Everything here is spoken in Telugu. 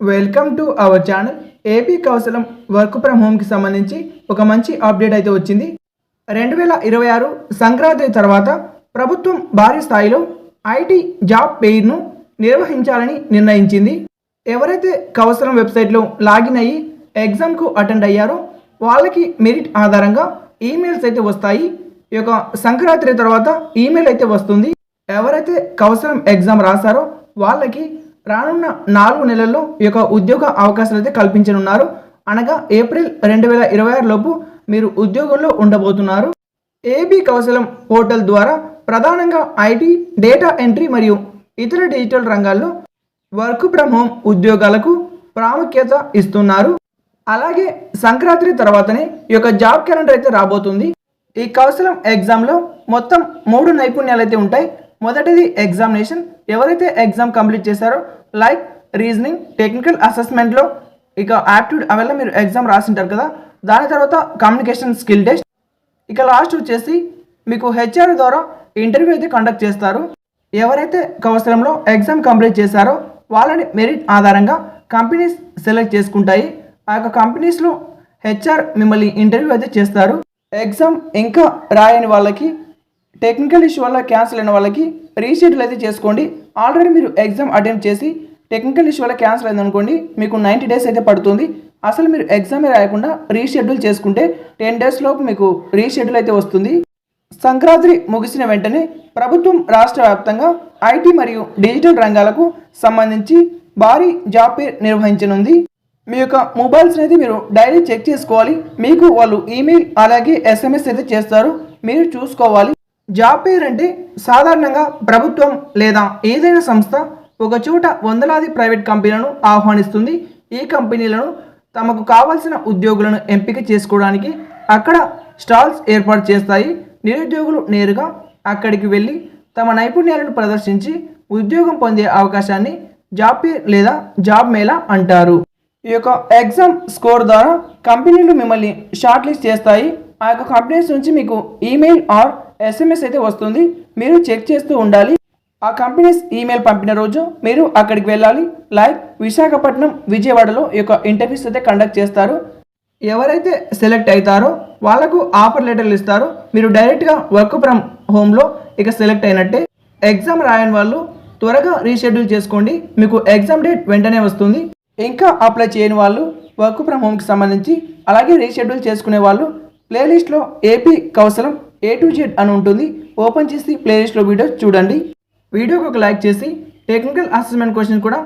Welcome to our channel. AP Kaushalam work from హోమ్కి సంబంధించి ఒక మంచి అప్డేట్ అయితే వచ్చింది. 2026 సంక్రాంతి తర్వాత ప్రభుత్వం భారీ స్థాయిలో ఐటీ జాబ్ ఫెయిర్ను నిర్వహించాలని నిర్ణయించింది. ఎవరైతే కౌశలం వెబ్సైట్లో లాగిన్ అయ్యి ఎగ్జామ్కు అటెండ్ అయ్యారో వాళ్ళకి మెరిట్ ఆధారంగా ఈమెయిల్స్ అయితే వస్తాయి. ఈ యొక్క సంక్రాంతి తర్వాత ఈమెయిల్ అయితే వస్తుంది. ఎవరైతే కౌశలం ఎగ్జామ్ రాశారో వాళ్ళకి రానున్న 4 నెలల్లో ఈ యొక్క ఉద్యోగ అవకాశాలు అయితే కల్పించనున్నారు. అనగా ఏప్రిల్ 2026 లోపు మీరు ఉద్యోగంలో ఉండబోతున్నారు. ఏపీ కౌశలం పోర్టల్ ద్వారా ప్రధానంగా ఐటీ, డేటా ఎంట్రీ మరియు ఇతర డిజిటల్ రంగాల్లో వర్క్ ఫ్రమ్ హోమ్ ఉద్యోగాలకు ప్రాముఖ్యత ఇస్తున్నారు. అలాగే సంక్రాంతి తర్వాతనే ఈ యొక్క జాబ్ క్యాలెండర్ అయితే రాబోతుంది. ఈ కౌశలం ఎగ్జామ్లో మొత్తం 3 నైపుణ్యాలు అయితే ఉంటాయి. మొదటిది ఎగ్జామినేషన్. ఎవరైతే ఎగ్జామ్ కంప్లీట్ చేశారో లైక్ రీజనింగ్, టెక్నికల్ అసెస్మెంట్లో ఇక యాప్ట్యూడ్ అవెల్లా మీరు ఎగ్జామ్ రాసింటారు కదా. దాని తర్వాత కమ్యూనికేషన్ స్కిల్ టెస్ట్. ఇక లాస్ట్ వచ్చేసి మీకు హెచ్ఆర్ ద్వారా ఇంటర్వ్యూ అయితే కండక్ట్ చేస్తారు. ఎవరైతే కౌశలంలో ఎగ్జామ్ కంప్లీట్ చేశారో వాళ్ళని మెరిట్ ఆధారంగా కంపెనీస్ సెలెక్ట్ చేసుకుంటాయి. ఆ యొక్క కంపెనీస్లో హెచ్ఆర్ మిమ్మల్ని ఇంటర్వ్యూ అయితే చేస్తారు. ఎగ్జామ్ ఇంకా రాయని వాళ్ళకి, టెక్నికల్ ఇష్యూ వల్ల క్యాన్సిల్ అయిన వాళ్ళకి రీషెడ్యూల్ అయితే చేసుకోండి. ఆల్రెడీ మీరు ఎగ్జామ్ అటెంప్ట్ చేసి టెక్నికల్ ఇష్యూ వల్ల క్యాన్సిల్ అయింది అనుకోండి, మీకు 90 డేస్ అయితే పడుతుంది. అసలు మీరు ఎగ్జామే రాయకుండా రీషెడ్యూల్ చేసుకుంటే 10 డేస్ లోపు మీకు రీషెడ్యూల్ అయితే వస్తుంది. సంక్రాంతి ముగిసిన వెంటనే ప్రభుత్వం రాష్ట్ర వ్యాప్తంగా ఐటీ మరియు డిజిటల్ రంగాలకు సంబంధించి భారీ జాబ్ ఫెయిర్ నిర్వహించనుంది. మీ యొక్క మొబైల్స్ అయితే మీరు డైలీ చెక్ చేసుకోవాలి. మీకు వాళ్ళు ఈమెయిల్ అలాగే ఎస్ఎంఎస్ అయితే చేస్తారు, మీరు చూసుకోవాలి. జాబ్ ఫెయిర్ అంటే సాధారణంగా ప్రభుత్వం లేదా ఏదైనా సంస్థ ఒక చోట వందలాది ప్రైవేట్ కంపెనీలను ఆహ్వానిస్తుంది. ఈ కంపెనీలను తమకు కావాల్సిన ఉద్యోగులను ఎంపిక చేసుకోవడానికి అక్కడ స్టాల్స్ ఏర్పాటు చేస్తాయి. నిరుద్యోగులు నేరుగా అక్కడికి వెళ్ళి తమ నైపుణ్యాలను ప్రదర్శించి ఉద్యోగం పొందే అవకాశాన్ని జాబ్ ఫెయిర్ లేదా జాబ్ మేళా అంటారు. ఈ యొక్క ఎగ్జామ్ స్కోర్ ద్వారా కంపెనీలు మిమ్మల్ని షార్ట్ లిస్ట్ చేస్తాయి. ఆ యొక్క కంపెనీస్ నుంచి మీకు ఈమెయిల్ ఆర్ ఎస్ఎంఎస్ అయితే వస్తుంది, మీరు చెక్ చేస్తూ ఉండాలి. ఆ కంపెనీస్ ఈమెయిల్ పంపిన రోజు మీరు అక్కడికి వెళ్ళాలి. లైక్ విశాఖపట్నం, విజయవాడలో ఈ యొక్క ఇంటర్వ్యూస్ అయితే కండక్ట్ చేస్తారు. ఎవరైతే సెలెక్ట్ అవుతారో వాళ్ళకు ఆఫర్ లెటర్లు ఇస్తారు. మీరు డైరెక్ట్గా వర్క్ ఫ్రమ్ హోమ్లో ఇక సెలెక్ట్ అయినట్టే. ఎగ్జామ్ రాయని వాళ్ళు త్వరగా రీషెడ్యూల్ చేసుకోండి, మీకు ఎగ్జామ్ డేట్ వెంటనే వస్తుంది. ఇంకా అప్లై చేయని వాళ్ళు వర్క్ ఫ్రమ్ హోమ్కి సంబంధించి అలాగే రీషెడ్యూల్ చేసుకునే వాళ్ళు ప్లేలిస్ట్లో ఏపీ కౌశలం A to Z అని ఉంటుంది. ఓపెన్ చేసి ప్లేలిస్ట్లో వీడియో చూడండి. వీడియోకి ఒక లైక్ చేసి టెక్నికల్ అసెస్మెంట్ క్వశ్చన్ కూడా